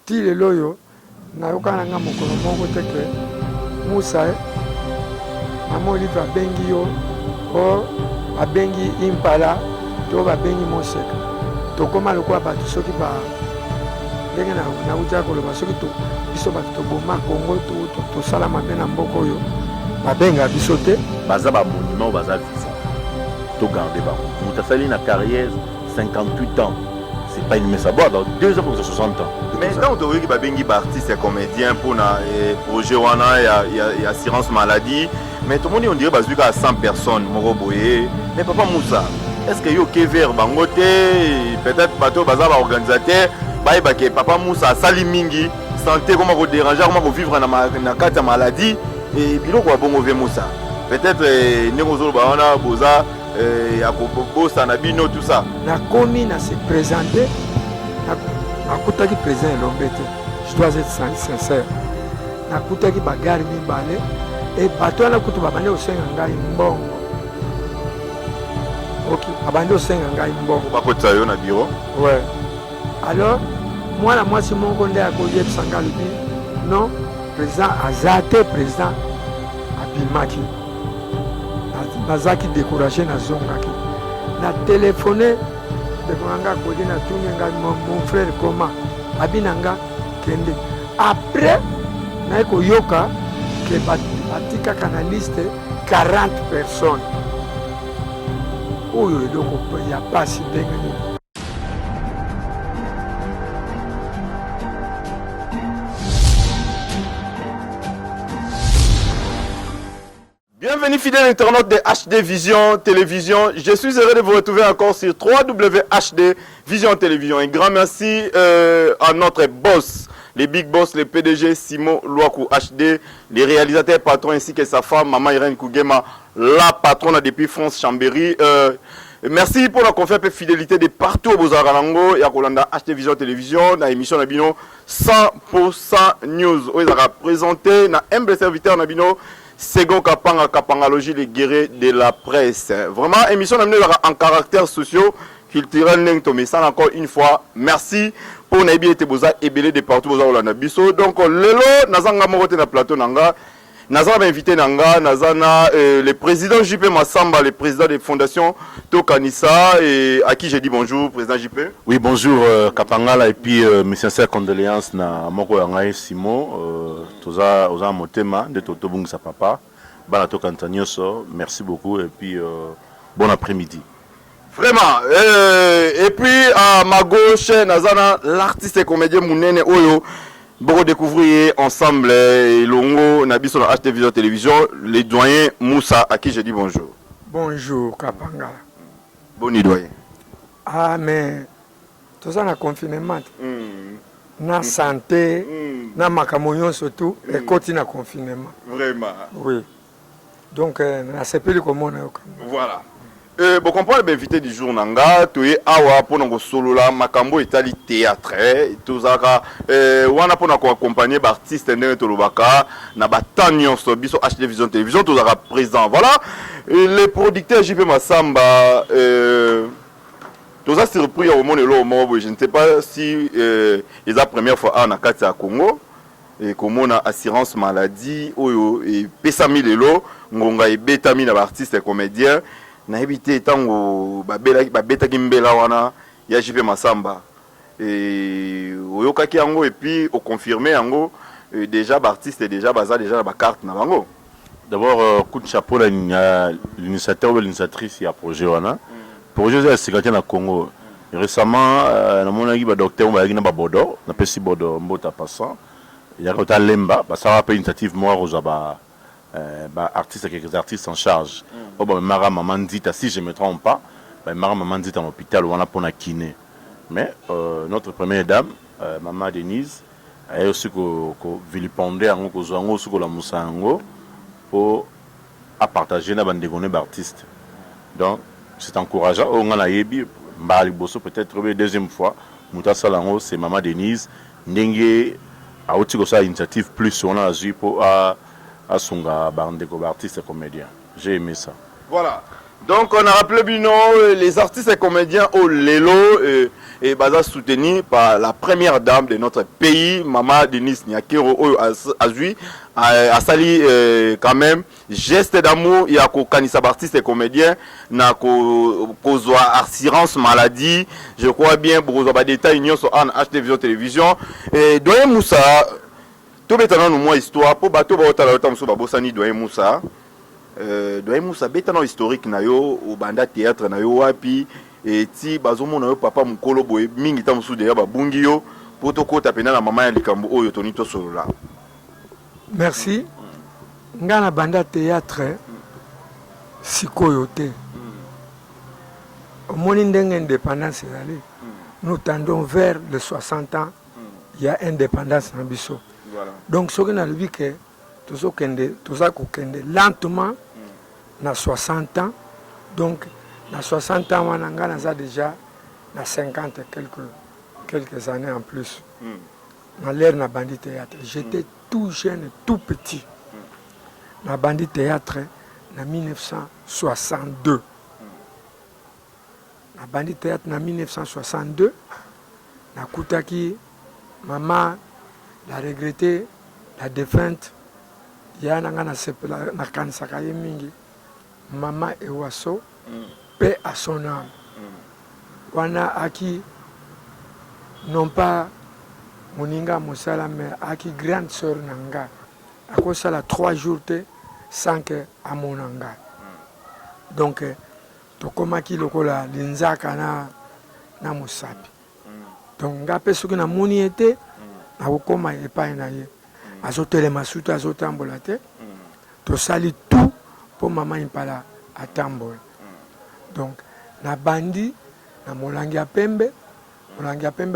ti lelo oyo nayoka nanga mokolo moko te ke Musa mama Olive abengi yo o abengi Impala to babengi Moseka tokoma lokola bato soki ba ndenge nautia koloba soki biso bato toboma Kongo tosala mabe na mboka oyo babenga biso te baza bamonument baza visa to garder bango moto asali na carrière 58 ans c'est pas une messe à boire dans 2 ans pour 60 ans. Mais tant que tu as des artistes et comédiens pour un projet il y a assurance maladie, mais tout le monde on dirait qu'il y a 100 personnes, mais papa Moussa, est-ce que vous avez vers Bangote, peut-être bateau bazar organisateur, papa Moussa sali mingi, santé comment vous déranger, comment vous vivre dans la maladie et puis quoi bon Moussa. Peut-être Négozo Baona Boza Yakobo Sanabino tout ça. La commune a se présenté. Nakutaki président Lombete. Je dois être sincère. Nakutaki bagari mibale et bato na kutu babande osenga ngai mbongo. OK, babande osenga ngai mbongo. Ba kotsa yo na bureau. Ouais. Alors moi si mon konde akoye sanga libi. Non, président Azate président Abimaki. Nazaki découragé na zongaki. Na téléphoné mon frère comment abinanga kende après naiko yoka que batika canaliste 40 personnes oyo eloko ya pasi ndenge. Bienvenue fidèles internautes de HD Vision Télévision. Je suis heureux de vous retrouver encore sur www.hd Vision Télévision. Un grand merci à notre boss, les big boss, le PDG Simon Louakou HD, les réalisateurs patrons ainsi que sa femme, Maman Irène Kougema, la patronne depuis France Chambéry. Merci pour la confiance et fidélité de partout au Bozarango et à Kolanda HD Vision Télévision, dans l'émission Nabino 100% News. Où ils ont présenté dans humble serviteur Nabino. Second Kapangalogie, les guerriers de la presse. Vraiment, émission en caractère socio-culturel. Mais ça, encore une fois, merci pour Nabi et Teboza et Belé de partout au Nabiso. Donc, Lelo, Nazanga Morote na plateau Nanga. Nazanga invité Nanga, Nazana, le président JP Massamba, le président des fondations Tokanissa, et à qui j'ai dit bonjour, président JP. Oui, bonjour Kapangala, et puis mes sincères condoléances na Moko Yangaï Simo, Toza Motema, de Totobung sa papa, Banato Cantanioso, merci beaucoup, et puis bon après-midi. Vraiment, et puis à ma gauche, Nazana, l'artiste et comédien Mounene Oyo. Pour découvrir ensemble Longo, Nabiso dans HD Vision Télévision, les doyens Moussa, à qui je dis bonjour. Bonjour, Kapanga. Bon doyen. Ah, mais tout ça, na confinement. Na santé, na makamoyon surtout, et continue na confinement. Vraiment. Oui. Donc, na sepeli comme on a. Voilà. Bon, comprendre l'invité du jour nanga, tu es awa pour nous solo la makambo itali théâtre, tout ça wana pour nous accompagner d'artistes ndenge tolobaka na batanyo so biso HD Vision Télévision tout ça présent. Voilà, les producteurs JP Massamba tout ça surpris au monde lo mo, je ne sais pas si ils la première fois à Nakati à Congo et comme on a assurance maladie oyo et pesa 1000 elo ngonga et betami na artistes et comédiens. Na évité tango babeta kimbela wana ya JP Massamba et oyokaki yango et puis au confirmer yango déjà artiste déjà baza déjà ba carte na bango. D'abord coup de chapeau l'initiateur ou l'initiatrice ya projet wana. Projet c'est secrétaire na Congo. Récemment na monaki ba docteur ba na ba bodo, na pesi bodo mbota passant. Ya kota lemba ba ça va pas initiative moi rozaba artistes, quelques artistes en charge. Mara Maman dit, si je ne me trompe pas, Mara Maman dit en hôpital où on a pour la kiné. Mais notre première dame, Maman Denise, elle a aussi vilipendé en Kozango, sur la Moussango, pour partager la bande de d'artistes. Donc, c'est encourageant. On a yebi, Bosso peut-être deuxième fois, Mouta Salango, c'est Maman Denise, Nengue, a aussi une initiative plus, on a eu pour à Sunga, artiste et comédien. J'ai aimé ça. Voilà. Donc on a rappelé Bino, les artistes et comédiens au Lelo et Baza soutenu par la première dame de notre pays, Maman Denise Nyakero Azui, a sali quand même geste d'amour, il y a kanisa artistes et comédiens, na kozwa assurance maladie, je crois bien pour vous avoir des détails union sur HD Vision Télévision et Doyen Moussa, tout bétanan nous moi histoire pour bateau ba otala otamso babosani Doyen Moussa. Doyen Moussa betano historique na yo au banda théâtre na yo wapi et ti bazomo na yo papa mukolo boye mingi tamusu de ya babungi yo poto kota pena na mama ya likambo oyo toni to solo la. Merci. Ngana banda théâtre sikoyo te. Au moni ndenge indépendance allé. Nous tendons vers les 60 ans. Il y a indépendance na biso. Voilà. Donc ce que na lebi que tout ça kende lentement na 60 ans. Donc na 60 ans on a déjà na 50 quelques années en plus. Dans l'ère na bandit théâtre, j'étais tout jeune, tout petit. Na bandit théâtre na 1962. Na bandit théâtre na 1962. Na Koutaki, maman l'a regretté, la défunte. Ya na ngana sepela na kansaka yemingi. Maman Ewaso, paix à son âme. Wana aki non pas Moninga Moussala, mais aki grande sœur Nanga. À cause ça, 3 jours sans que à mon Nanga. Donc, to komaki lokola linzaka na musapi. Donc, ngape soki na moni ete na kokoma epai na ye. Azotele masuta azotambola te. To sali tout pour maman impala atambola. Donc, na bandi na molangi ya pembe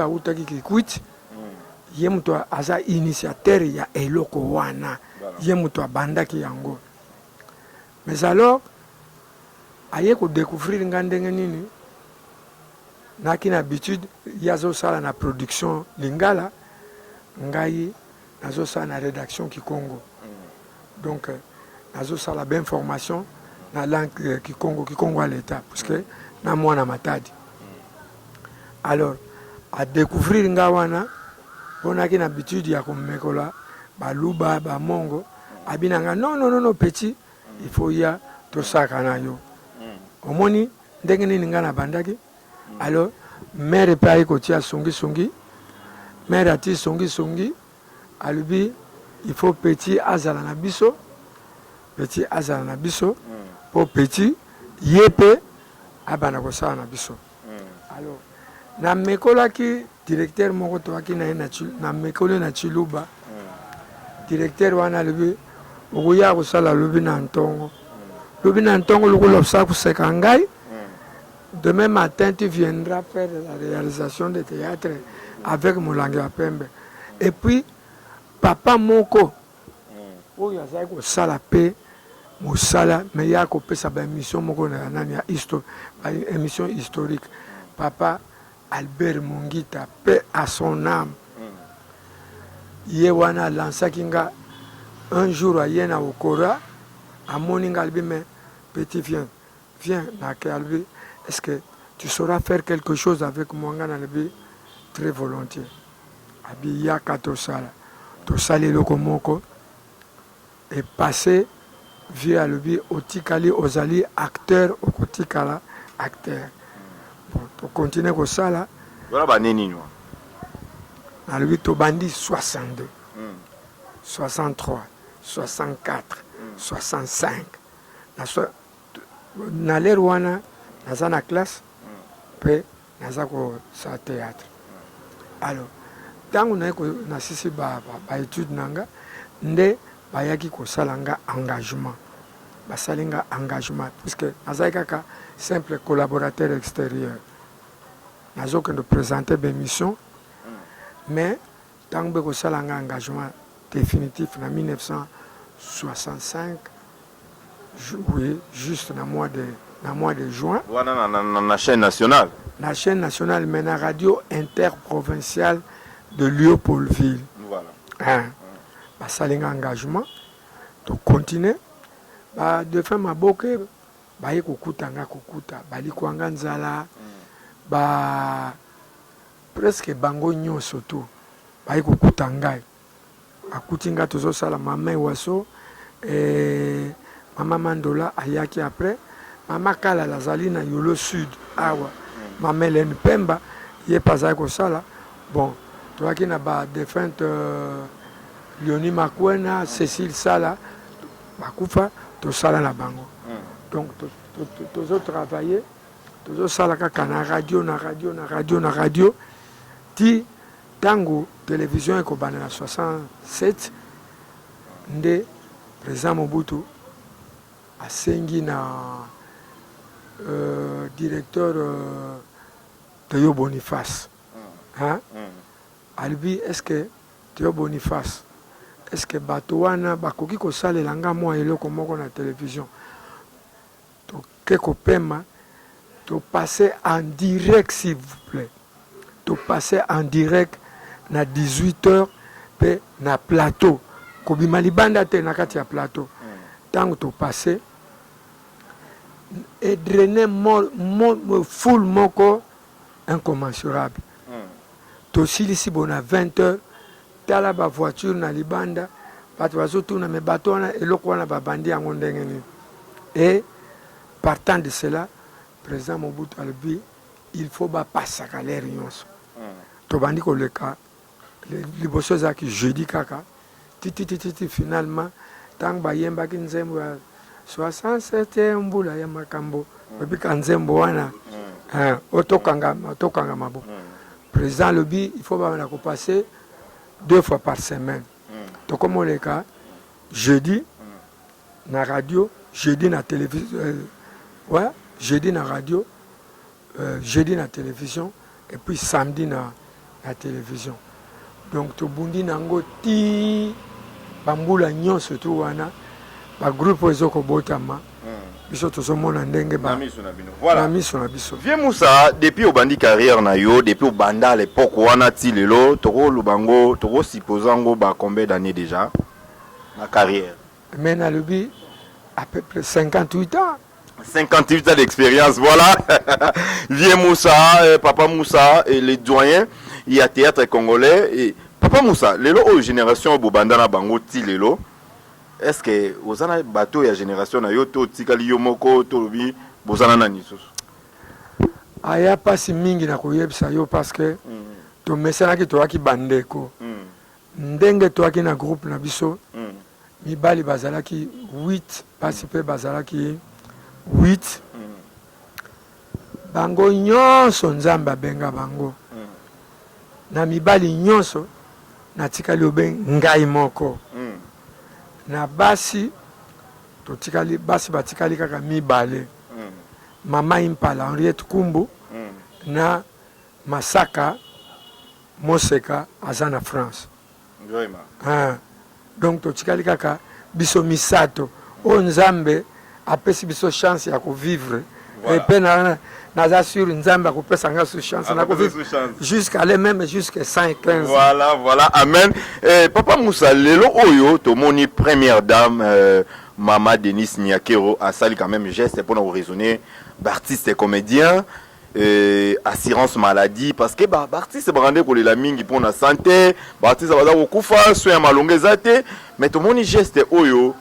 autaki kikwiti. Ye muto aza initiateur ya eloko wana. Ye muto abandaki yango. Mais alors aye ko découvrir ngandenge nini naki na habitude yazo sala na production lingala ngai nazo sala na rédaction Kikongo. Donc nazo sala ben formation na langue Kikongo à l'état parce que na mwana matadi. Alors à découvrir ngawana on a une habitude ya komekola baluba ba mongo abinanga non petit il faut ya to sakana yo omoni ndenge nini ngana bandaki alors mère pa ko tia songi mère ati songi alubi il faut petit azala na biso pour petit yepe abana ko sa na biso alors na mekola ki directeur moko toaki na mekolo na Chiluba directeur wana lebi okuya kosala lobi na ntongo lokolo sa kuseka ngai demain matin tu viendras faire la réalisation de théâtre avec Molangi ya Pembe et puis papa moko oyo azali kosala pe mosala mais ya kopesa ba émission moko na nani ya émission historique papa Albert Mungita, paix à son âme. Yewana Lansakinga, un jour à Yena au Kora, à Moningalbi, mais petit viens, na Kalbi, est-ce que tu sauras faire quelque chose avec moi, Ngalbi? Très volontiers. Abi Yaka Tosala, Tosali Lokomoko, et passé via le Otikali Ozali, acteur, Okotikala, acteur. Pour continuer comme ça là. Voilà baneni nous. À lui to bandi 62, 63, 64, 65. Na l'ère wana na na classe pe na ko sa théâtre. Alors tangu na ko na sisi ba étude nanga nde bayaki ko salanga engagement. Basalinga engagement puisque nazaka simple collaborateur extérieur. Nazo que nous présenter des missions mais tant que ça un engagement définitif en 1965 oui juste dans mois de juin na chaîne nationale mais la radio interprovinciale de Léopoldville voilà basalinga engagement to continuer ba de faire ma boke baye kokutanga kokuta bali kwanga nzala ba presque bango nyonso tu baye kokuta ngai akuti nga tozosala mama Ewaso mama Mandola ayaki après mama Kala lazali na Yolo Sud awa mama Hélène Pemba ye pazaki kosala bon toaki na ba défunte Lioni Makwena Cécile Sala bakufa tosala na bango donc tozo travailler tozo sala kaka na radio ti tango télévision ekobana na 67 nde président Mobutu asengi na directeur Théo Boniface hein albi est-ce que Théo Boniface est-ce que bato wana bakoki kosalela nga mwa eloko moko na télévision to kopema to passer en direct s'il vous plaît to passer en direct na 18h pe na plateau kobima libanda te na kati ya plateau tango to passer et drainer full moko incommensurable to silisi bona 20h tala ba voiture na libanda bato bazotuna me bato wana eloko wana babandi yango ndenge nini et partant de cela président Mobutu albi il faut bapasaka l'air nyonso tobandi koleka liboso ezalaki jeudi kaka titi finalement ntango bayembaki nzembo ya 67 mbula ya makambo babika nzembo wana otokanga mabo président lobi il faut bana kopasser 2 fois par semaine tokomoleka jeudi na radio jeudi na télévision jeudi na radio jeudi na télévision et puis samedi na télévision donc tobundi nango ti bambula nyonso tu wana ba groupe ezoko botama biso tozomona ndenge ba voilà miso na biso Vieux Moussa depuis au bandi carrière na yo depuis au banda à l'époque wana ti lelo toko lubango toko supposango ba combien d'années déjà na carrière mais na lobi à peu près 58 ans 58 ans d'expérience, voilà. Vieux Moussa, Papa Moussa, et les doyens, il y a théâtre congolais. Et Papa Moussa, les lots génération Bobandana Bango ti lelo. Est-ce que vous avez bateau ya génération na yoto tikali yomoko tolobi bozana na nisus? Aya pasi mingi na koyebisa yo parce que to mesana ki to aki bandeko. Ndenge to aki na groupe na biso. Mibali bazalaki 8 pasi pe bazalaki 8 bango nyonso nzamba benga bango na mibali nyonso na tikali obe ngai moko na basi to tikali basi batikali kaka mibale mama Impala Henriette Kumbu na Masaka Moseka azana France donc to tikali kaka biso misato o nzambe apesi biso chance ya vivre et puis naza sur nzambe akopesa nga sur chance na vivre jusqu'à aller même jusqu'à 115 voilà amen. Papa Moussa lelo oyo to moni première dame Mama Denise Nyakero a sali quand même geste pour nous raisonner artiste et comédien assurance maladie parce que artiste brandé ko la mingi pour na santé artiste baza ko kufa soin malongeza te mais to moni geste oyo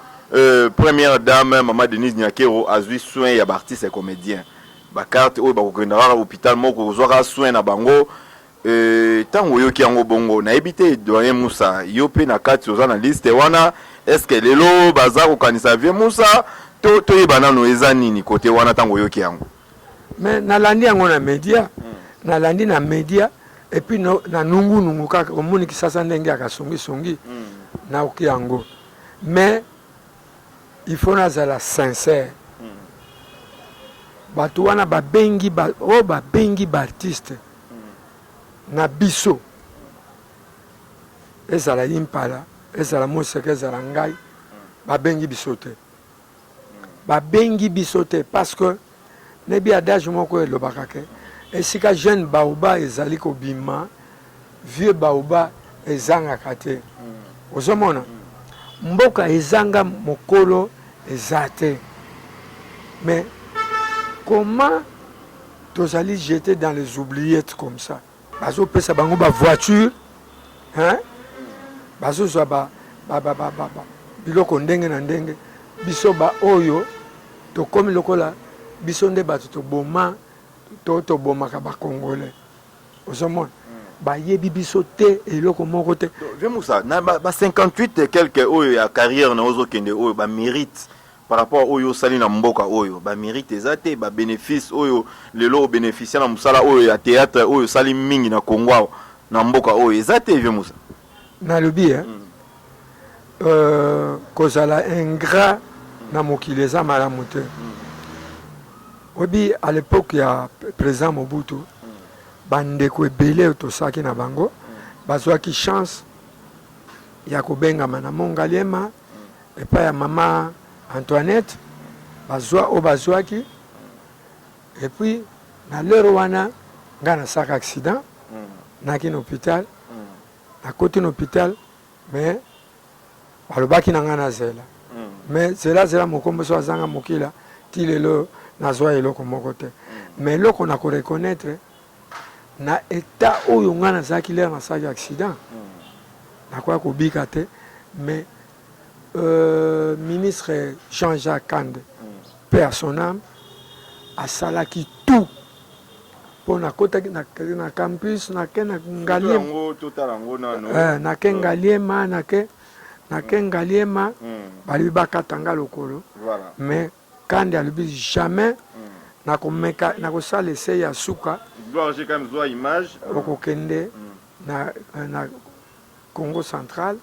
première dame Mama Denise Nyakero a eu soin ya artiste et comédien ba carte oyo ba ko kenda à l'hôpital moko kozwaka soin na bango tango yo ki yango bongo na ebité doyen Moussa yo pe na kati oza na liste wana est-ce que lelo baza ko kanisa Vieux Moussa to yebana no eza nini côté wana tango yo ki yango mais nalandi yango na média nalandi na média et puis na nungu kaka omoni kisasa ndenge akasongi na oki yango mais il faut nazala sincère bato wana babengi artiste na biso ezala Impala ezala Moseka ezala ngai babengi biso te parce que nebi adage moko elobaka ke esika jeune baoba ezali kobima vieux baoba ezangaka te ozomona mboka ezanga mokolo eza te mais comment tu allais jeter dans les oubliettes comme ça? Bazo pesa bango ba voiture, hein? Bazo zo ba biloko ndenge na ndenge. Biso ba oyo to komi lokola biso nde bato to boma to boma ka ba congolais. Ozomona ba yebi biso te eloko moko te. Vemoussa na ba 58 et quelques oyo ya carrière na ozo kende oyo ba mérite par rapport oyo sali na mboka oyo ba mérite ezate ba bénéfice oyo lelo bénéficier na musala oyo ya théâtre oyo sali mingi na Congo na mboka oyo ezate Vemoussa na lobi kozala ingrat na mokili eza malamu te. Obi à l'époque ya président Mobutu bandeko ebele tosaki na bango bazwaki chance ya kobengama na Mongaliema epa ya mama Antoinette bazwaki et puis na lero wana nga na saka accident naki na hôpital na côté na hôpital mais balobaki na nga na zela mais zela mokombo so azanga mokila ti lelo nazwa eloko moko te mais eloko na ko reconnaître na état oyo nga nazalaki lere nasaki accident nakoya kobika te mais ministre Jean-Jacques Kande paix à son âme asalaki tout pour na kotaki na campus na ke na Ngaliema na ke Ngaliema bali bakatanga lokolo mais Kande alobi jamais na komeka na kosala essai ya suka doit j'ai quand même zoa image okokende na Congo central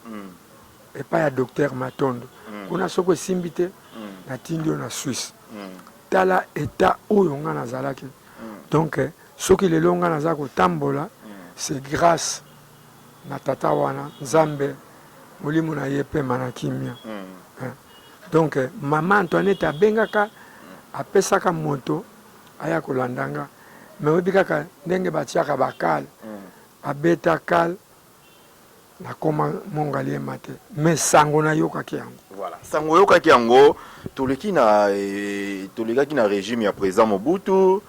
et pas ya docteur Matondo kuna soko simbi te na tindio na Suisse tala état oyo nga nazalaki donc soki lelo nga naza kotambola c'est grâce na tata wana Nzambe molimo na ye pe manakimia donc maman Antoinette abengaka apesaka moto aya kolandanga mais obi kaka ndenge batiaka bakale abeta kale na koma Mongaliema te mais sango na yokaki yango voilà sango yokaki yango toleki na régime ya président Mobutu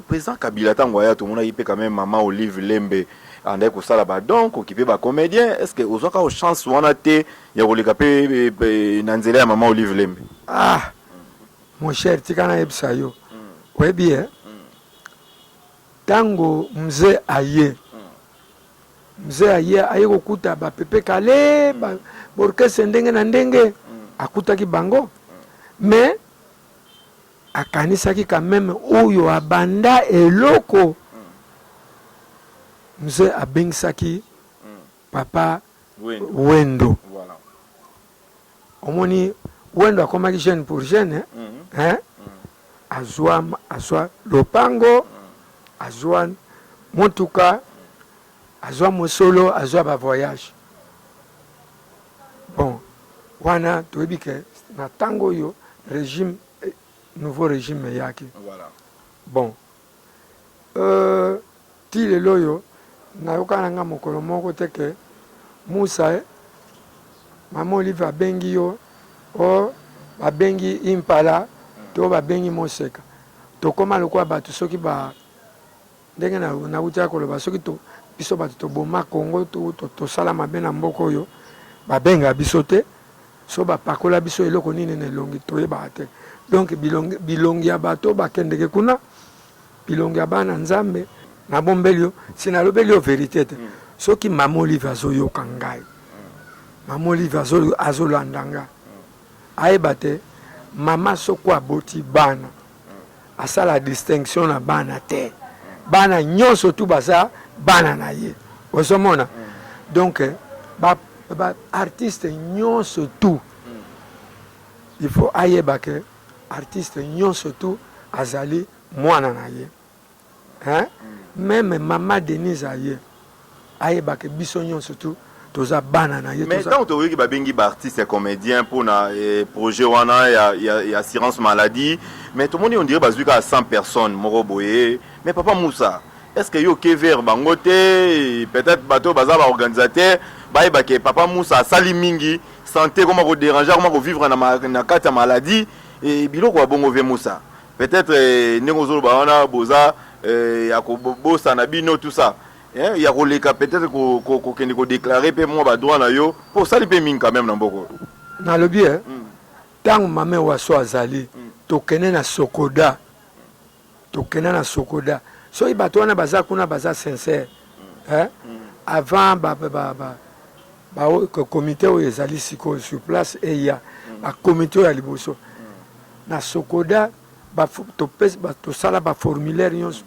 président Kabila tango aya tomona ipe quand même maman Olive Lembe andai kosala ba donc okipe ba comédien est-ce que ozwaka o chance wana te ya koleka pe na nzela ya maman Olive Lembe? Ah mon cher tikana yebisa yo webi tango mzee aye aye kokuta ba pepe kale ba orchestre ndenge na ndenge akutaki bango mais akanisaki quand même oyo abanda eloko mzee abengisaki papa Wendo voilà omoni Wendo akomaki jeune pour jeune azwa lopango azwa motuka azwa mosolo azwa ba voyage bon wana toyebi ke na tango yo régime nouveau régime yaki voilà bon ti lelo yo nayokana nga mokolo moko te ke Musa mama Olive abengi yo o babengi Impala to babengi Moseka tokoma lokwa bato soki ba ndenge na utia koloba soki to biso bato toboma Congo tosala mabe na mboka oyo babenga biso te so bapakola biso eloko nini na elongi toyeba te donc bilongi ya bato bakendeke kuna bilongi ya bana Nzambe na bombeli yo sinalobeli yo vérité te soki mama Olive azoyoka ngai mama Olive azolanda nga ayeba te mama soko aboti bana asala distinction na bana te bana nyonso tu baza bana na ye ozomona donc ba artiste nyonso tu il faut ayeba ke artiste nyonso tu azali mwana na ye hein même mama Denise ayeba ke biso nyonso tu toza bana na ye mais tant to yoki babengi ba artiste comédien pour na projet wana ya assurance maladie mais tout le monde on dirait bazuka à 100 personnes moko boye mais papa Moussa est-ce que yo ke vers bangote peut-être bato baza ba organisateur ba ke papa Moussa sali mingi santé comment ko déranger comment ko vivre na carte maladie et biloko bongo ve Moussa peut-être Nengozolo Bawana, Boza, Yakobo Sanabino, tout ça. Il y a peut-être qu'on déclarer moi droit pour ça, il peut quand même. Dans le bien, tant que maman Wasso Azali, tokene na Sokoda. Tokene na Sokoda. So il bateau na baza kuna baza sincère. Avant, le comité où ils allaient sur place, et il y a un comité à Liboso. Na Sokoda, to sala ba formulaire nyonso.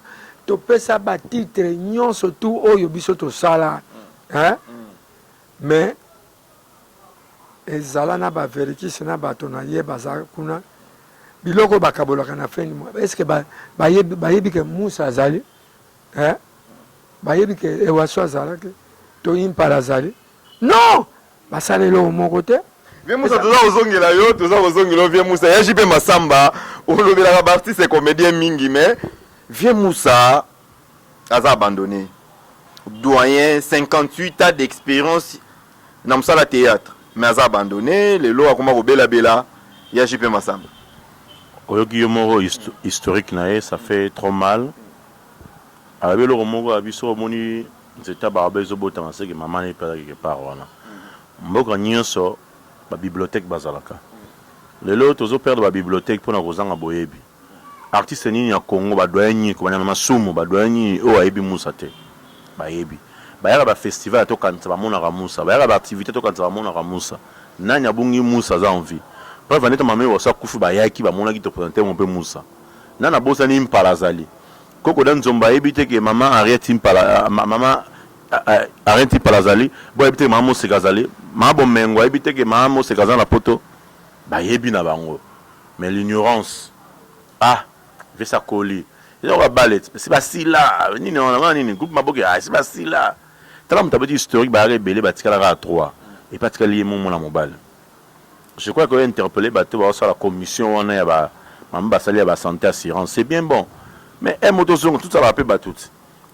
To pesa ba titre nyonso tout oyo biso to sala. Mais ezala na ba vérifier na ba to na ye baza kuna. Biloko bakabolaka na fin du mois. Est-ce que ba yebi ke Musa azali? Bayebi ke Ewaso azalaki to impala azali? Non! Basalelo mon côté. Viens Moussa, tout ça aux ongles, viens Moussa, il y a JP Massamba, ou le artiste et comédien Mingi, mais viens Moussa, a abandonné. Doyen, 58 ans d'expérience dans le théâtre, mais a abandonné, les lois comme Robela Bela, il y a JP Massamba. Oyoki Moro historique, ça fait trop mal. Alors, le Romogo a vu sur Moni, c'était Barbezo Botanse, que maman n'est pas quelque part. Mboka nyonso ba bibliothèque bazalaka lelo tozo perdre ba bibliothèque pour na kozanga boyebi artiste nini ya Congo ba doyenyi ko bana masumu ba doyenyi o ayebi Musa te ba yebi ba yaka ba festival to kanza ba mona Musa ba yaka ba activité to kanza ba mona Musa nanya bungi Musa za envie pa vaneta mame wa sa kufu ba yaki ba mona ki to présenter mon peu Musa nana bosa ni mparazali koko dan zomba yebi te ke maman Ariette impala maman Ariette impalazali bo yebi te maman Sekazali Mabo mengo ebite ke mamo se kazan la poto ba yebi na bango mais l'ignorance ve sa koli il va balet c'est pas si là ni on ni groupe maboke c'est pas si là tala mutabati historique ba rebelle ba tikala ra 3 et pas tikala lié mon na mobile je crois que interpeller bato ba sur la commission on a ba mamba sali ba santé assurance c'est bien bon mais un moto zongo tout ça va pe batout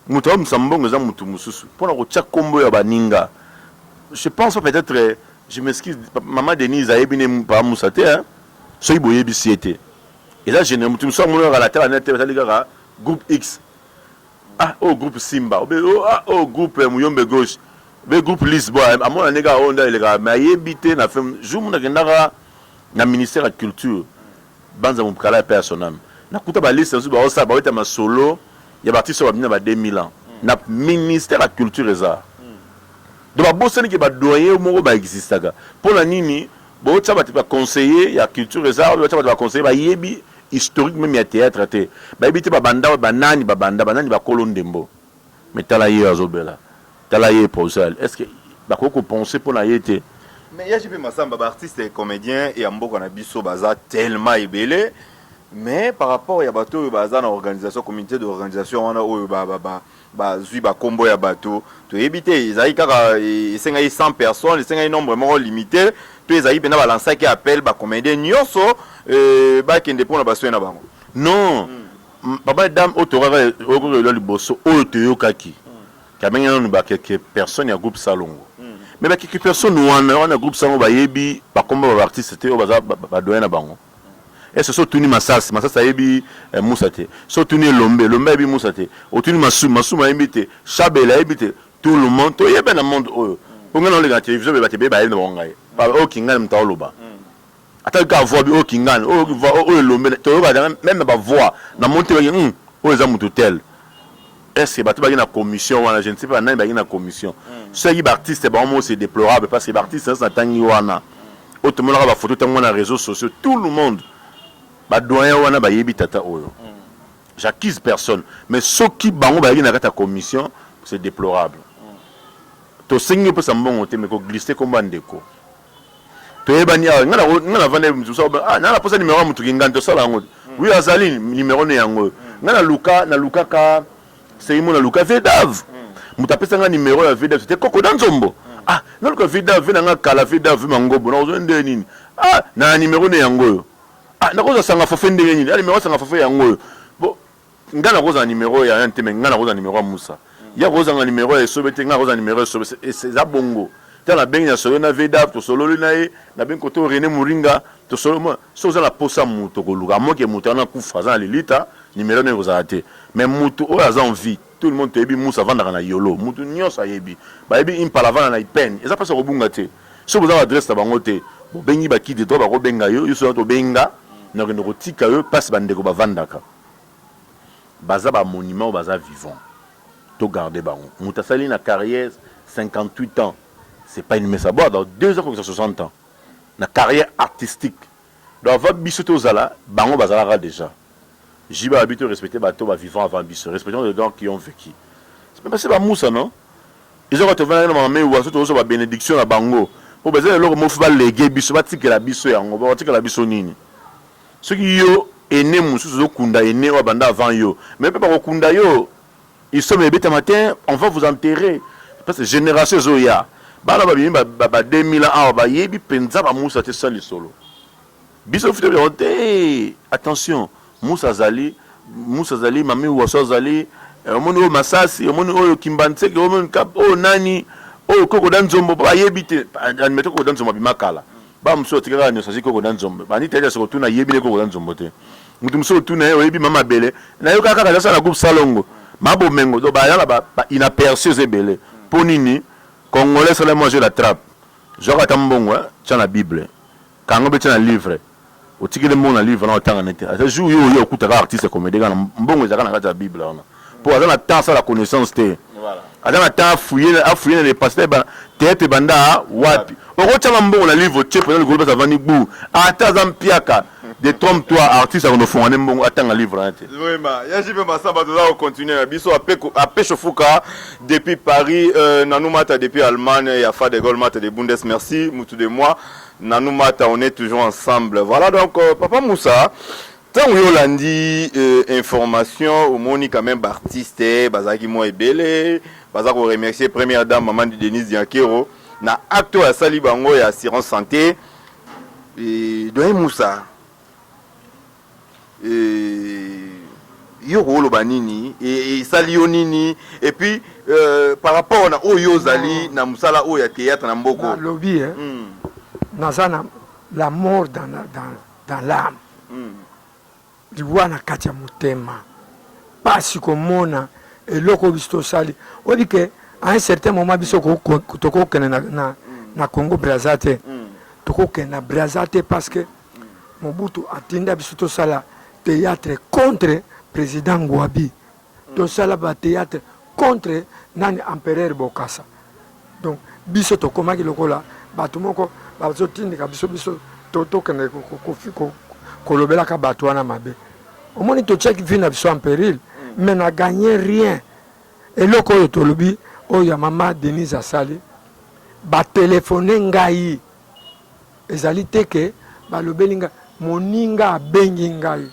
muto msambongo za mutu mususu pona ko tia kombo ya baninga. Je pense peut-être, je m'excuse, maman Denise a ébiné par Moussaté, hein, soy boye bisiété. Et là, je ne me souviens pas à la télé, groupe X. Groupe Simba, groupe Mouyombe Gauche, groupe Lisboa, à mon nègre, on a les gars, mais habité, na fait, je me ministère de la culture, banza mon kala personnel. Na kuta ba liste, ça va être ma solo, il y a parti sur la 2000 ans. Na ministère de la culture et ça. Donc, si vous avez doyen au ba existaga pour la nini bo tsa ba conseiller ya culture et arts ba conseiller ba yebi historique même ya théâtre té ba bité ba banda ba nani ba kolondembo mais tala ye azobela tala ye posal est-ce que ba ko penser pour la yété mais ya JP Massamba ba artiste et comédien et amboko na biso baza tellement ébélé mais par rapport ya bato baza na organisation comité d'organisation on a zui ba combo ya bato to éviter ils kaka 100 personnes les nombre vraiment limité to ils bena balancer qui appel ba comédien nyonso ba kende pour na baso na bango non papa dame autorara le liboso oyo kaki kamenya no ba quelques personnes ya groupe Salongo mais ba quelques personnes wana groupe Salongo ba yebi ba combo ba artiste te ba doyen na bango. Et ce sont tous les massas yebi Moussate, sont tous les lombe yebi Moussate, au tous les masuma invité, Chabela invité, tout le monde, tout yebe na monde oyo. Pour nga na la télévision ba tebe ba yebe ngai. Ba o kinga mta oloba. Ata ka voix bi o kinga, o lombe, to ba même ba voix na monte ba o za mutu tel. Est-ce que ba na commission wana je ne sais pas na ba na commission. Ce qui artiste ba mo c'est déplorable parce que artiste ça tangi wana. Autrement ba photo tango na réseaux sociaux, tout le monde ba doyen wana ba yebi tata oyo. J'accuse personne, mais ceux qui bango ba na kata commission, c'est déplorable. To singi pe sambongo te me ko glisser comme bandeko. To yebani ngana vande mtusa na la posa numéro mutu kinganto sala ngo. Oui azali numéro ne yango. Ngana luka ka c'est mon luka vedav. Mutapesa nga numéro ya vedav c'était koko danzombo. Na luka vedav venanga kala vedav mangobo na ozende nini. Na numéro ne yango. Nakoza sanga fofe ndenge nini ali numéro sanga fofe yango bo ngana koza numéro ya nteme ngana koza numéro ya Musa ya koza nga numéro ya sobete ngana koza numéro ya sobete c'est za bongo tant la bengi na solo na Vedaf to solo na ye na ben koto René Mouringa to solo moi so za la posa muto ko luka mo ke muto na kufa za lilita numéro ne vous arrêter mais muto o a en vie tout le monde te bi musa vanda na yolo muto nyosa yebi ba yebi impala vanda na ipen eza pasa ko bunga te so vous avez adresse ta bango te bo bengi ba kidi to ba ko benga yo so to benga na ko tika yo passe bande ko ba vandaka baza ba monument baza vivant to garder bango muta sali na carrière 58 ans c'est pas une messe à boire dans 2 ans comme ça 60 ans na carrière artistique donc va bisoto zala bango bazala déjà jiba habite respecter bato ba vivant avant biso respectons les gens qui ont vécu c'est même pas c'est pas moussa non ils ont retrouvé na maman ou surtout so ba bénédiction na bango pour besoin le mo fu ba léguer biso ba tikela biso yango ba tikela biso nini ceux qui yo ene musu zo kunda ene wa banda avant yo mais pas ko kunda yo ils sont bébés matin on va vous enterrer parce que génération zoya bana ba bimi ba 2000 ans ba yebi penza ba musa te sali solo biso fite be attention musa zali mami wa so zali omoni o masasi omoni o kimbantseke omoni kap o nani o koko danzombo ba yebi te admeto koko danzombo bimakala ba muso tikaka nyo sasi koko danzombo ba ni tele so tuna yebi le koko danzombo te mutu muso tuna yebi mama bele na yo kaka kala sala groupe salongo mabo mengo do ba yala ba inaperçu zebele ponini congolais sala manger la trappe genre tambongo tcha na bible kango be tcha na livre otikile mbongo na livre na otanga nete a ce jour yo okutaka artiste comédien na mbongo ezaka na kati ya bible ona pour avoir la temps à la connaissance te voilà ada na temps fouiller les pasteurs ba tete banda wapi okotanga mbongo na livre tche pour le groupe ça vani bu ata zampiaka de trompe-toi artiste à fond en mbongo atanga livre nete oui ma ya jibe masaba doza continuer biso a pêche fuka depuis Paris nanumata depuis Allemagne ya fa de Goldmata de Bundes merci mutu de moi nanumata on est toujours ensemble voilà donc papa Moussa tant yo landi information au moni quand même artiste bazaki mo ebele bazako remercier première dame maman de Denise Diakero na acteur ya sali bango ya assurance santé et doyen Moussa yo rolo banini et sali nini et puis par rapport na oyo zali na musala oyo ya théâtre na mboko lobby nazana la mort dans l'âme liwana kati ya motema pasi komona eloko biso sali obi ke à un certain moment biso toko kene na Congo Brazzaville toko kene na Brazzaville parce que Mobutu atinda biso to sala théâtre contre président Ngouabi to sala ba théâtre contre nani empereur Bokassa donc biso to komaki lokola bato moko bazo tindika biso to kene ko kolobela ka bato wana mabe omoni to check vie na biso en péril mais na gagné rien et loko yo to lobi o ya mama Denise asali ba téléphoner ngai ezali teke ba lobelinga moninga bengi ngai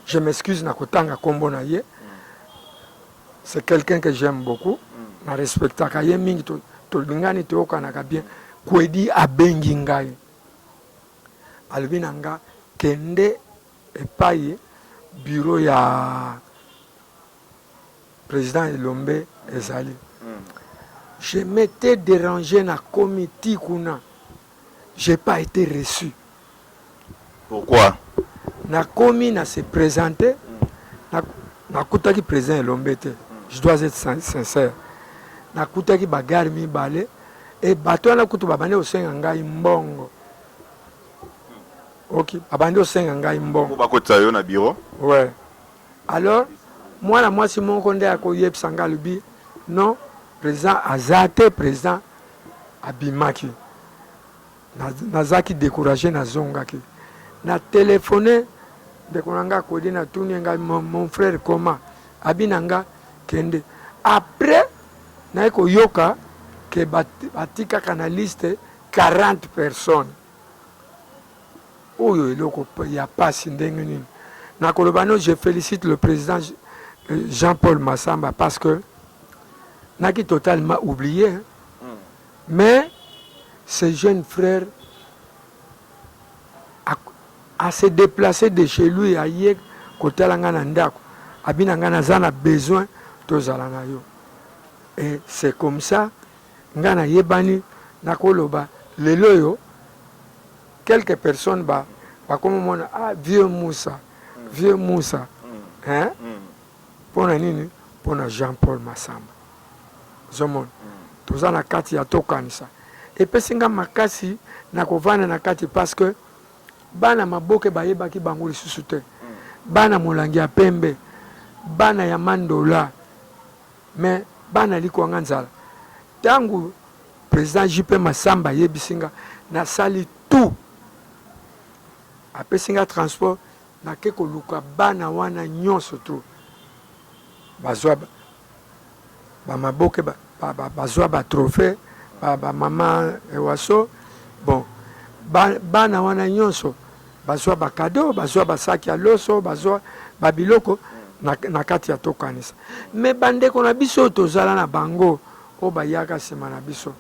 je m'excuse na kotanga kombo na ye c'est quelqu'un que j'aime beaucoup na respecta ka ye mingi to lingani to kanaka bien kwedi abengi ngai albinanga kende epaye bureau ya président Elombe ezali je m'étais dérangé na comité kuna j'ai pas été reçu pourquoi na komi na se présenter na kutaki président Elombe te je dois être sincère na kutaki bagari mibale et bato na kutu babane osenga ngai mbongo ok abandi osenga ngai mbongo bakota yo na bureau ouais alors moi si mon konde akoyebisa nga lubi non président azate président abimaki nazaki découragé na zongaki na téléphoné de konanga kodi na tuni nga mon frère comment abinanga kende après na ko yoka que batika canaliste 40 personnes oyo eloko ya pasi ndenge nini na kolobano je félicite le président Jean-Paul Massamba parce que n'a qui totalement oublié hein? Mais ce jeune frère a se déplacé de chez lui à hier côté langana ndako abinanga nazana besoin tozalanga yo et c'est comme ça ngana yebani nakoloba lelo yo quelques personnes ba comme mona vieux Moussa hein pona nini pona Jean-Paul Massamba zomon tozana kati ya tokanisa epesinga makasi nakovana na kati parce que bana maboke bayebaki bango lisusu te bana molangi ya pembe bana ya mandola mais bana likwanga nzala tangu président JP Massamba yebisinga na sali tout apesinga transport na ke koluka bana wana nyonso tout bazwa ba maboke bazwa ba trophée ba mama ewaso bon bana wana nyonso bazwa ba cadeau bazwa ba saki ya loso bazwa ba biloko na kati ya tokanisa mais bandeko na biso tozala na bango o bayaka sema na biso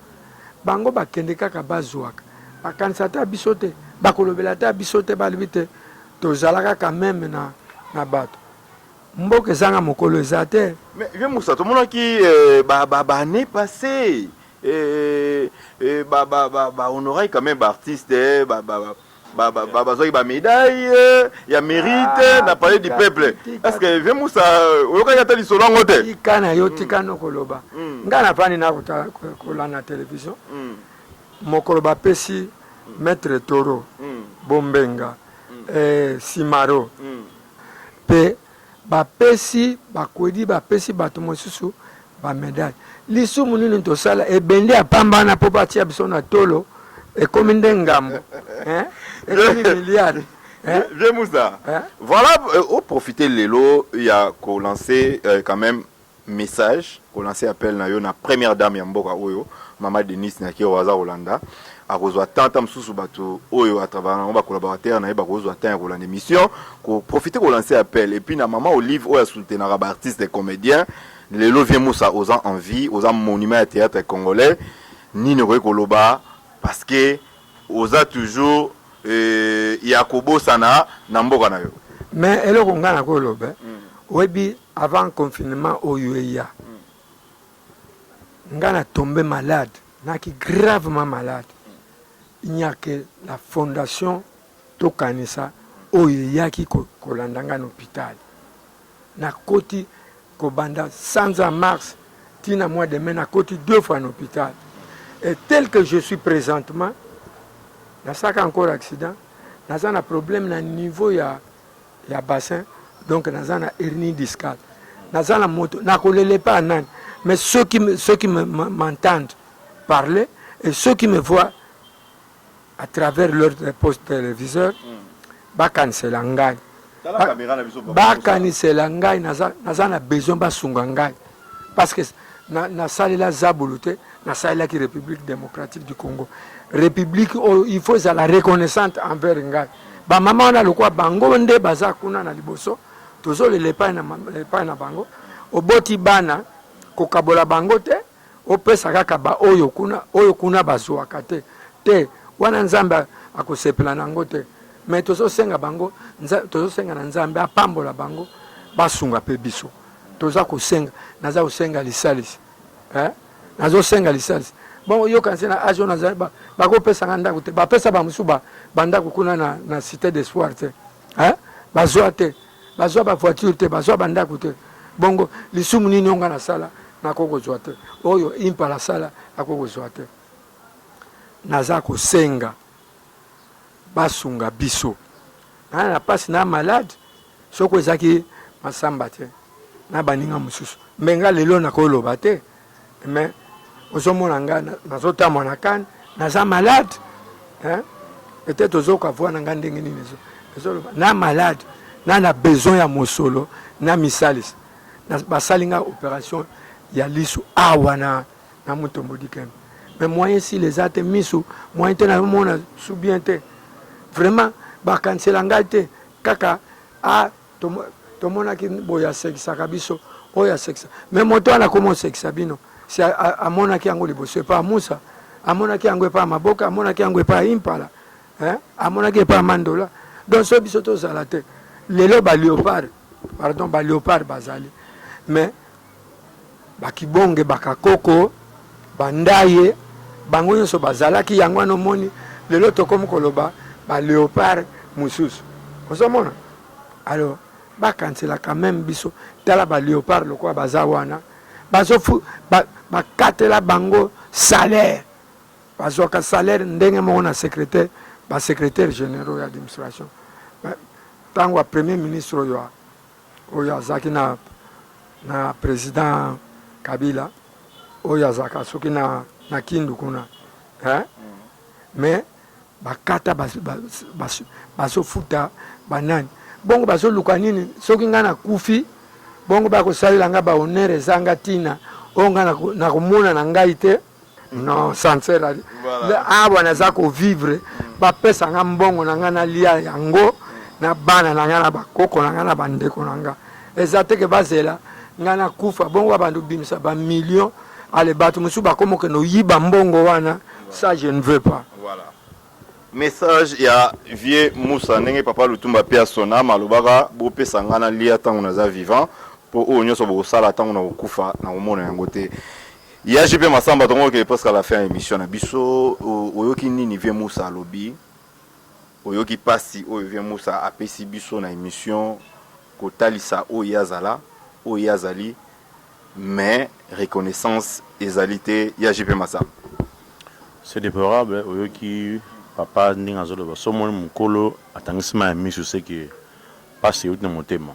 bango bakende kaka bazwaka bakanisa ta biso te bakolobela ta biso te balobi te tozala kaka même na bato mboka ezanga mokolo eza te. Mais vieux Moussa, tout le monde qui année passée honorer quand même artiste médaille il y a mérite n'a parlé du peuple. Est-ce que vieux Moussa oyoka yata li solo ngote ikana yo tikano koloba ngana pani na kola na télévision mokolo ba pesi maître Toro Bombenga Simaro pe bapesi bakwedi bapesi bato mosusu ba médaille lisumu nini tosala ebende apambana po batia biso na tolo ekomi nde ngambo ekomi milliard Vieux Moussa, voilà, au profiter de l'élo, il y a qu'on lancé quand même message, qu'on lancé appel na yo na première dame ya mboka oyo, Mama Denise na ki waza Rolanda, a reçoit tant msusu bato oyo à travers on va collaborateur na ba reçoit tant Rolanda émission, qu'on profiter qu'on lancé appel et puis na Maman Olive oyo soutenir ba artistes et comédiens, l'élo Vieux Moussa aux en vie, aux en monument à théâtre congolais, ni ne koloba parce que aux a toujours Yakobo sana na mboka na yo. Mais eloko ngana ko lobe webi avant confinement oyo ya ngana tombé malade naki gravement malade. Il n'y a que la fondation Tokanisa oyo ya ki kolandanga na hôpital na koti ko banda sans en mars tina mois de mai na koti 2 fois en hôpital et tel que je suis présentement na saka encore accident naza na problème na niveau ya bassin donc naza na hernie discale naza na moto na kolele pas nan mais ceux qui m'entendent parler et ceux qui me voient à travers leur poste téléviseur bakanisela ngai bakanisela ngai naza na besoin basunga ngai parce que na salela zabulu te na salela ki République démocratique du Congo République il faut la reconnaissante envers ngai ba mama na lokwa bango nde baza kuna na liboso tozo le pa na bango oboti bana kokabola bango te opesa kaka ba oyo kuna bazwaka te wana nzambe akosepela nango te mais tozo senga bango tozo senga na nzambe apambola bango basunga pe biso toza kosenga naza kosenga lisalisi nazo senga lisalisi bon yo kansena ajo na zaba bakopesa nganda kote bapesa ba musuba bandako kuna na cité d'espoir te bazwa te bazwa ba voiture te bazwa bandako te bongo lisumu nini onga na sala na koko zwa te oyo impa la sala akoko zwa te naza kosenga basunga biso na pasi na malade soko ezaki Masamba te na baninga mususu menga lelo na koloba te mais ozomona nga nazotama na kan naza malade peut-être ozoka voir na nga ndenge nini na malade na besoin ya mosolo na misalis na basalinga opération ya lisu awa na mutombo dikene mais moyen si les ates misu moyen te na mona sou bien te vraiment bakansela nga te kaka tomona ki boya sekisa kabiso oya sekisa mais moto ana komo sekisa bino si amona ki yango liboso pa Musa amona ki yango pa maboka amona ki yango pa impala amona ki pa mandola donc so biso to zalate lelo ba léopard bazali mais bakibonge bakakoko bandaye bango nyonso bazalaki yango wana omoni lelo tokomi koloba baléopard mosusu ozomona alors bakansela quand même biso tala baléopard lokola baza wana bakatela bango salaire bazwaka salaire ndenge moko na secrétaire basecrétaire généraux ya administration ntango ya premier ministre oyo azalaki na président Kabila oyo azalaka soki na kindu kuna mais bakata bazofuta banani bongo bazoluka nini soki ngai nakufi bongo bakosalela nga bahonneur ezanga ntina oyo ngai nakomona na ngai te non sincere awa naza kovivre bapesa nga mbongo na ngai nalia yango na bana na ngai na bakoko na ngai na bandeko na ngai eza teke bazela ngai nakufa bongo babandu bimisa bamillion ale bato mosusu bakomoke noyiba mbongo wana ça je ne veux pas. Voilà. Message ya vie Moussa ndenge papa Lutumba pe asona malobaka bopesa ngana lia tango naza vivant po o nyoso bosala tango na kokufa na komona yango te. Ya JP Masamba tongo ke presque à la fin émission na biso oyoki nini vie Moussa alobi oyoki pasi o vie Moussa apesi biso na émission kotalisa o yazala o yazali mais reconnaissance ezalité ya JP Masamba. C'est déplorable oyoki papa ndinga azoloba so moni mukolo atangisima ya misu seki pasi yote motema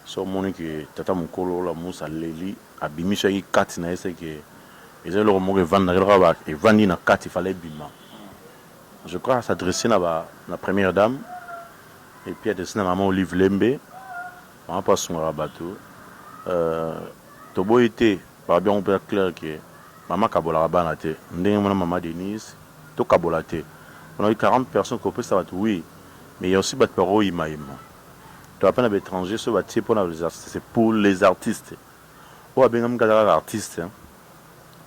so moni ke tata mukolo la Moussa leli abimisa yi kati na ese ke ezelo mo ke vanda releva ba e vandi na kati fallait bima. Je crois s'adresser na première dame et puis adresser na maman Olive Lembe on pas son rabato to boité par bien on peut clair que maman kabola bana te ndenge mona maman Denise to kabola te. On a eu 40 personnes qui ont ça oui, mais il y a aussi des paroles imaïma. Tu as pas d'étrangers, ce bâti pour les artistes, c'est pour les artistes. Ou à bien un gars artiste,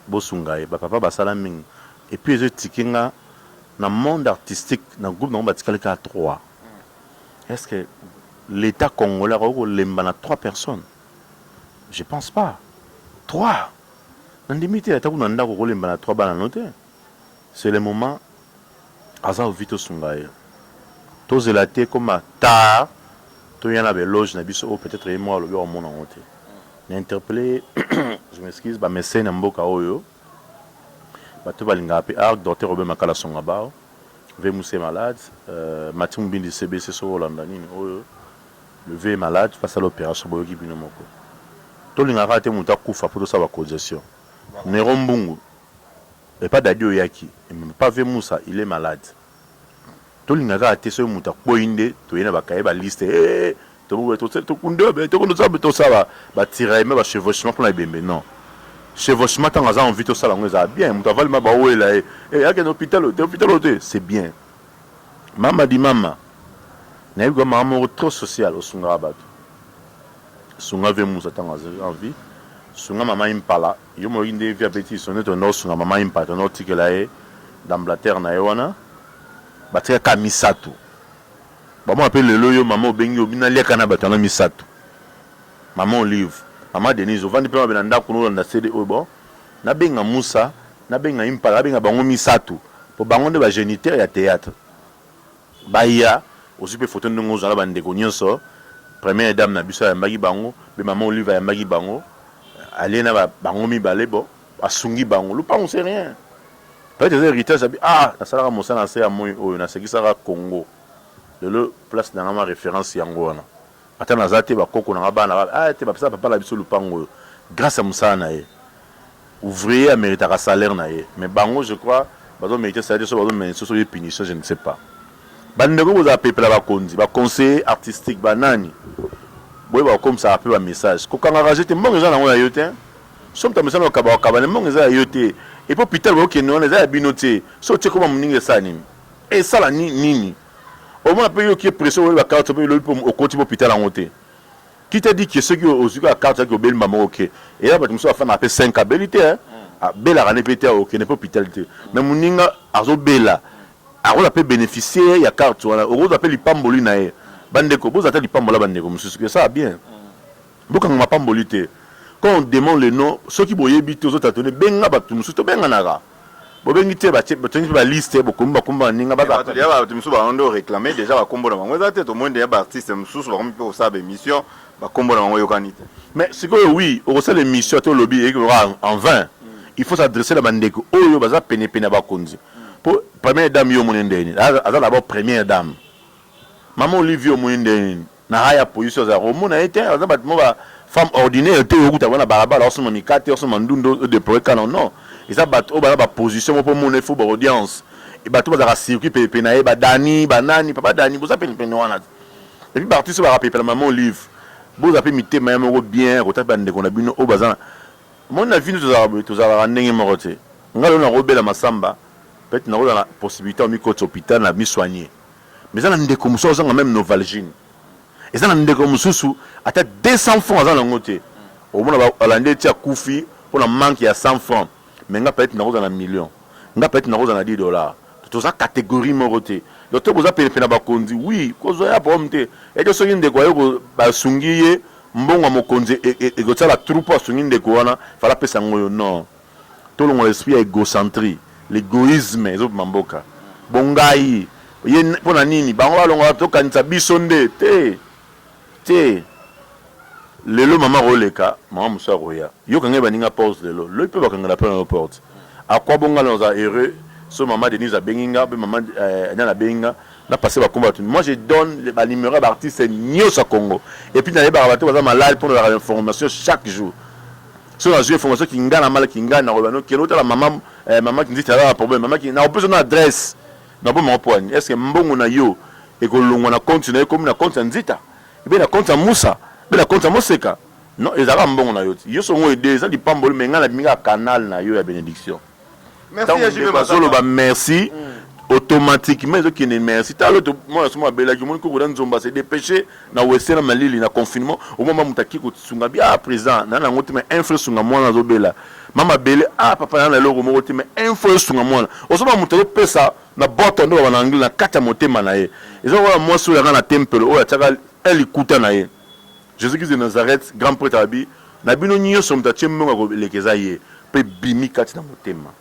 Bosungaï, papa Basalaming. Et puis les tikinga dans le monde artistique, dans le groupe dans bâti quelqu'un à 3. Est-ce que l'État congolais a 3 personnes? Je pense pas. 3. Dans limité, l'État congolais a 3 bananes. C'est le moment. Aza vito sungaye to zelate comme tard to yana be loge na biso peut-être moi le bio mon honte n'interpellé je m'excuse ba médecin na mboka oyo bato balinga pe arc docteur Robert Makala Songaba ve mousse malade Matim Bindi CBC so Hollande nini oyo le V malade face à l'opération boyo ki bino moko to linga rate muta kufa pour ça ba causation Nerombungu. Et pas d'adio yaki, et même pas vu Moussa, il est malade. Tout le monde a été sur Mouta, Poinde, tout le monde a liste, tout le monde a tiré, mais chevauchement pour la bébé, non. Chevauchement, tant qu'on a envie de ça, on a bien, Mouta va le mabaoué là, et il y a un hôpital, c'est bien. Maman dit maman, il y a eu un maman trop social au Sungarabat. Sunga Moussa, tant qu'on a envie. Sunga mama impala yo mo inde via petit sonne to no sunga mama impala to no tikela e d'amblater na yona batia ka misato ba mo appelle le yo mama obengi obina lia kana batana misato mama Olive mama Denise ovandi pe mabena ndako no na CD obo na benga Moussa na benga impala benga bango misato po bango de ba géniteur ya théâtre baya aussi pe photo ndongo zala bande ko nyonso première dame na biso ya magi bango be mama Olive ya magi bango aller na bango mibale bo asungi bango lu pas on sait rien peut-être des héritages ah na sala mo sana se amoy o na sekisa Congo le place dans ma référence yango wana ata na zate ba koko na bana ah te ba papa la biso lu pango grâce à Moussa na ye ouvrier mérite un salaire na ye mais bango je crois bazo mériter salaire so bazo mais so punition je ne sais pas bandeko vous appelez la bakonzi ba conseiller artistique banani. Oui, comme ça, un peu un message. Quand on a rajouté, mon gens ont yoté. Somme ta message au cabane, mon gens ont yoté. Et pour Peter, ok, nous on les a binoté. Sauf que comment on n'y ça ni. Et ça la ni. Au moins après qui est pressé la carte au côté pour Peter en yoté. Qui t'a dit que ceux qui ont aussi la carte qui ont belle maman ok. Et là, bah tu me suis fait appeler 5 abilités hein. Ah belle à répéter ok, n'est pas Peter. Mais mon ninga azo bella. Alors on peut bénéficier il y a carte on appelle les pamboli nae. Bandeko, vous avez dit pas mal bandeko, monsieur, ça va bien. Vous quand on m'a pas molité, quand on demande le nom, ceux qui voyaient biter aux autres attenés, benga batu, monsieur, to benga nara. bobengi te ba liste bokumba ninga ba to dia ba musu ba ondo réclamer déjà ba kombo na bango za te to monde ya ba artiste mususu ba kombi po sa ba émission ba kombo na bango yokani te. Mais c'est que oui, au sein de l'émission to lobby et en vain. Il faut s'adresser à bandeko oyo baza pene ba konzi. Pour première dame yo monendeni, aza d'abord première dame. Maman Olivier monendeni na haya position za romona été aza batmo ba femme ordinaire te okuta wana barabara oso monikate oso mandundo de proekana non. Eza bato ba position pour mon info ba audience. Et bato ba circuit pepe na e ba Dani, banani, papa Dani, boza pene wana. Et puis parti so ba rappeler la maman Olivier. Boza pe mité mayamo bien, kota bandeko na bino o bazana. Mon avis nous avons rendé moroté. On a robé masamba. Peut-être qu'on a la possibilité de mettre l'hôpital à soigner. Mais ça, on a des comme ça, on a même nos valgines. Et ça, on a des comme ça, à 200 francs dans le côté. Au moins, on a des koufi pour un manque à 100 francs. Mais on a peut-être dans un million. On a peut-être dans un $10. Toute ça catégorie moroté. Docteur, vous avez fait un kondi. Oui, cause ya pomte. Et que ce qui est de quoi, bah sungiye. Mbongo mokonzi et gocha la troupe asunginde koana fala pesa ngoyo non tout le monde esprit égocentrie l'égoïsme ezo mamboka bongai ye pona nini bango balonga to kanisa bisonde te lelo mama roleka mama musa roya yo kanga baninga pause lelo lo pe bakanga la pena porte akwa bonga loza heureux so mama Denise a benginga be mama na benginga na passé ba combattre. Moi je donne les numéros d'artistes Nyos à Congo et puis dans les barabato baza malade pour la information chaque jour. Sur la information qui ngana mal qui ngana robano qui l'autre la maman qui dit ça a un problème maman qui na besoin d'adresse na bon mon point est-ce que mbongo na yo et que l'on a continuer comme na compte nzita et bien na compte Moussa bien na compte Moseka non ils ont mbongo na yo yo sont aider ça di pambol mais ngana minga canal na yo ya bénédiction. Merci JB Masamba. Merci. Automatiquement ils ont merci ta l'autre moi suma bela ki mon ko dans zomba c'est dépêché na western malili na confinement au moment mutaki ko tsunga bien présent na na ngote mais influence nga mwana zo bela mama bele papa na loko mo mais influence nga mwana osoba mutaki pesa na boto ndo ba na anglais na kata motema na ye ils ont moi sur la na temple o ya taka elle écoute na ye Jésus-Christ de Nazareth grand prêtre abi na bino nyo somta chemmo ko lekeza ye pe bimi kati na motema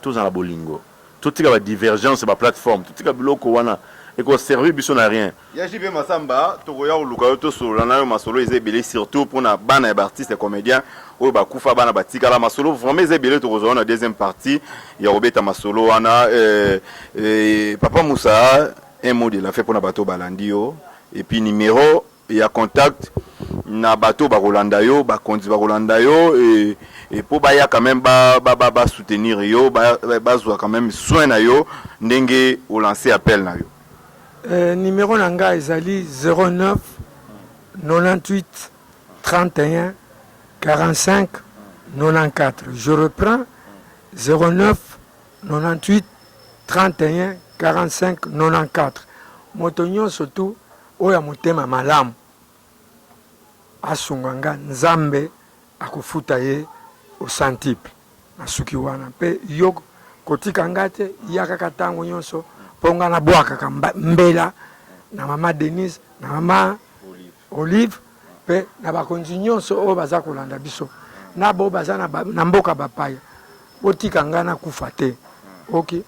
tous dans la bolingo. Tout ce qui a divergence sur la plateforme, tout ce qui a bloqué et qu'on servi biso na rien. Ya JB Masamba, to roya uluka to solo na yo masolo ezebele surtout pour na bana et artistes et comédiens o ba kufa bana batika la masolo vraiment ezebele to rozo na deuxième partie ya robeta masolo wana papa Moussa un mot de la fait pour na bato balandio et puis numéro ya contact na bato ba Rolanda yo ba konzi ba Rolanda yo et pour baya quand même ba soutenir yo ba zo quand même soin na yo ndenge o lancer appel na yo. Numéro nanga ezali 09 98 31 45 94. Je reprends 09 98 31 45 94. Motonyo surtout oya motema malamu asunganga nzambe akufuta ye au centuple na suki wana pe yo kotika ngate yaka katango nyonso ponga na bwaka mbela na mama Denise na mama Olive pe na bakonzi nyonso o baza kolanda biso na bo baza na mboka bapaya botika ngana kufa te OK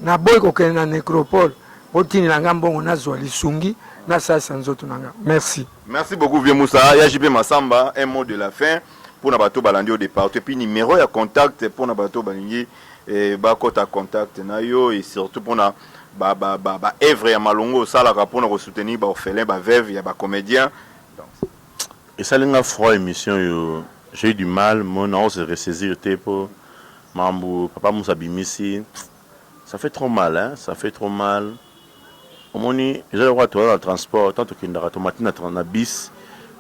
na boy kokena na nécropole otini nanga mbongo na zwa lisungi na sasa nzoto nanga. Merci. Merci beaucoup Vieux Moussa. Ya JB Masamba, un mot de la fin pour na bato balandi au départ et puis numéro ya contact pour na bato balingi ba kota contact na yo et surtout pour na ba œuvre ya malongo sala pour na soutenir ba orphelin ba veuve ya ba comédien. Et ça linga froid émission yo j'ai eu du mal mon on se ressaisir pour mambo papa Moussa Bimisi ça fait trop mal hein ça fait trop mal. Omoni j'ai le droit dans le transport tant que ndara tomatina na bis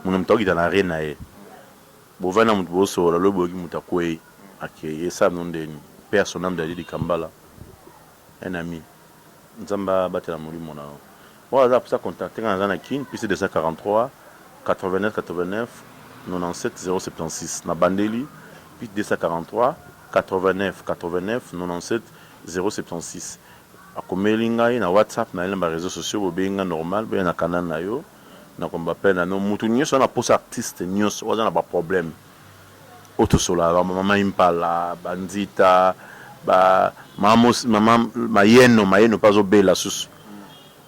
mon mtoki dans la arena e bovana mutboso la lobo ki mutakwe akeye ça non de personnel de Kambala un ami nzamba batela molimo na voilà pour ça contacter dans na kin puis c'est 243 89 89 97 076 na bandeli puis 243 89 89 97 076 akomeli ngai na WhatsApp na les réseaux sociaux bobenga normal be na canal na yo na komba pena no mutu nyonso na posa artiste nyonso waza na ba problème auto sola mama impala bandita ba maman mayeno pas obela susu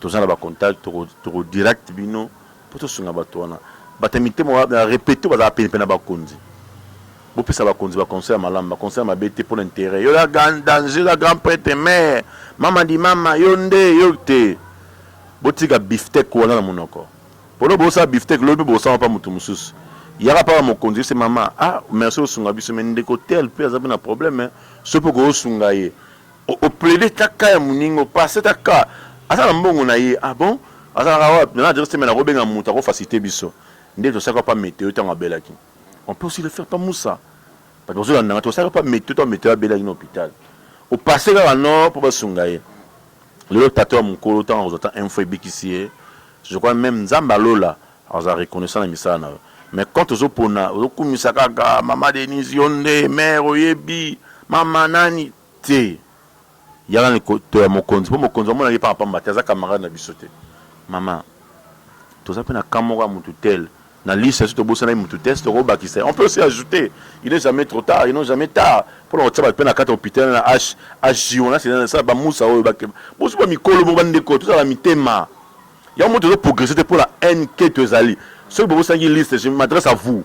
tozana ba contact to direct bino pour to sunga batona batamite mo répéter ba pena ba konzi bo pesa ba konzi ba conseil malamba conseil mabete pour l'intérêt yo la grand danger la grand prêtre mère mama di mama yonde yote botika beefsteak wana na monoko pour bo sa beefsteak lobi bo sa pa mutu mususu yara pa mo konzi c'est maman ah merci osunga biso mais ndeko tel pe azabi na problème ce pour ko osunga ye au plaider taka ya muningo passer taka asa mbongo na ye ah bon asa rawa na dire c'est mais na robenga muta ko faciliter biso ndeko ça pas météo tanga belaki on peut aussi le faire pas moussa parce que on a ça pas météo belaki dans l'hôpital au passer là non pour basunga ye le tato mon kolo tant aux autres info bikisi je crois même Nzamba Lola on a reconnaissant la misana mais quand aux opona aux kumisa kaka mama Denise yonde mère oyebi mama nani te yala le côté mon konzi pour mon konzi on a pas pamba taza camarade na bisote maman tout ça pena kamora mutu tel na liste surtout bossa na mutu test roba qui c'est on peut aussi ajouter il n'est jamais trop tard il n'est jamais tard pour on tsa pena 4 hôpital na H on a c'est ça ba musa o ba bossa ba mikolo mo bande ko tout ça la mitema il y a un monde de progresser pour la NK Tozali ce que bossa une liste je m'adresse à vous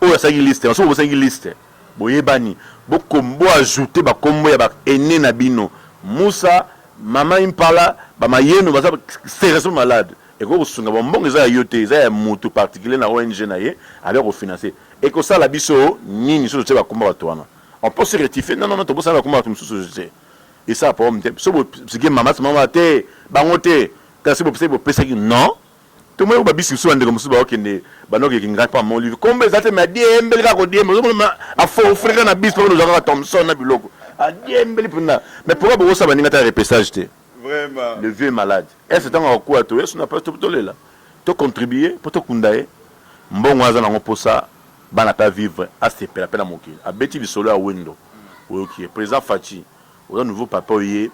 oh ça une liste on se bossa une liste boyebani bokombo ajouter ba kombo ya ba ene na bino musa mama impala ba mayeno ba sérieusement malade et que sunga bon eza yote eza moto particulier na ONG na ye alors au financer et que ça la biso nini so te ba komba batwana on peut se rectifier non to bossa ba komba tout so et ça pour so ce que mama te bangote kasi bo pesa ki non to mo ba biso so ndeko musu ba okende banoke ki ngata pa mon livre kombe za te ma diembele ka ko diembele a fo frère na biso no za Thompson na biloko a diembele puna mais pourquoi bo ça ba ninga ta repêchage te vraiment le vieux malade est-ce que on quoi to est-ce n'a pas tout là to contribuer pour to kundae mbongo aza na posa bana ta vivre à se pela pela mokili a beti bisolo a wendo oyoki président Fachi o nouveau papa oye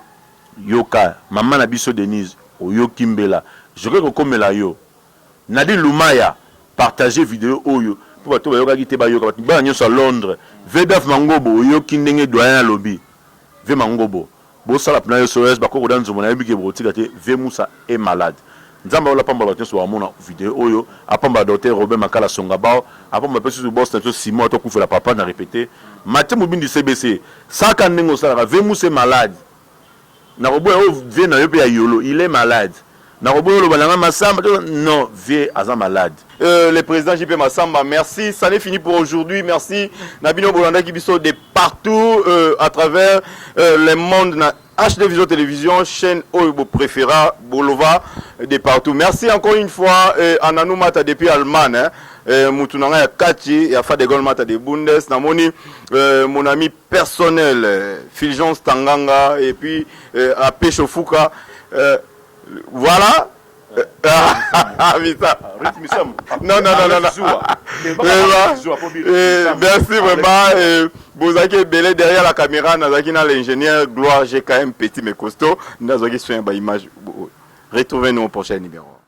yoka maman na biso Denise oyoki mbela je crois que comme la yo Nadi Lumaya partager vidéo oyo pour bato bayoka kite bayoka ba nyoso à Londres Vedaf Mangobo oyoki ndenge doyen lobby ve Mangobo bo sala pna yo SOS bako kodan zo mona bike botika te ve Musa est malade nzamba ola pamba bato so amona vidéo oyo apamba docteur Robert Makala Songabao apamba pesu su boss na Simon to kufela papa na répéter Mathieu Mobindi CBC saka ndenge osala ve Musa est malade na robo o vie na yo pe ya yolo il est malade na robo lo balanga masamba non vie aza malade. Le président JP Massamba, merci. Ça n'est fini pour aujourd'hui. Merci Nabino Bolanda qui biso de partout à travers le monde na HD Vision Télévision, chaîne Oyo préféra Bolova de partout. Merci encore une fois Ananou Mata depuis Allemagne. Moutunanga ya Kachi ya fa de gol Mata de Bundes. Namoni mon ami personnel Fulgence Tanganga et puis à Pechofuka. Voilà. Non. Merci vraiment. Bozaki belé derrière la caméra. Nazaki na l'ingénieur Gloire GKM petit mais costaud. Nazaki sur une image. Retrouvez-nous au prochain numéro.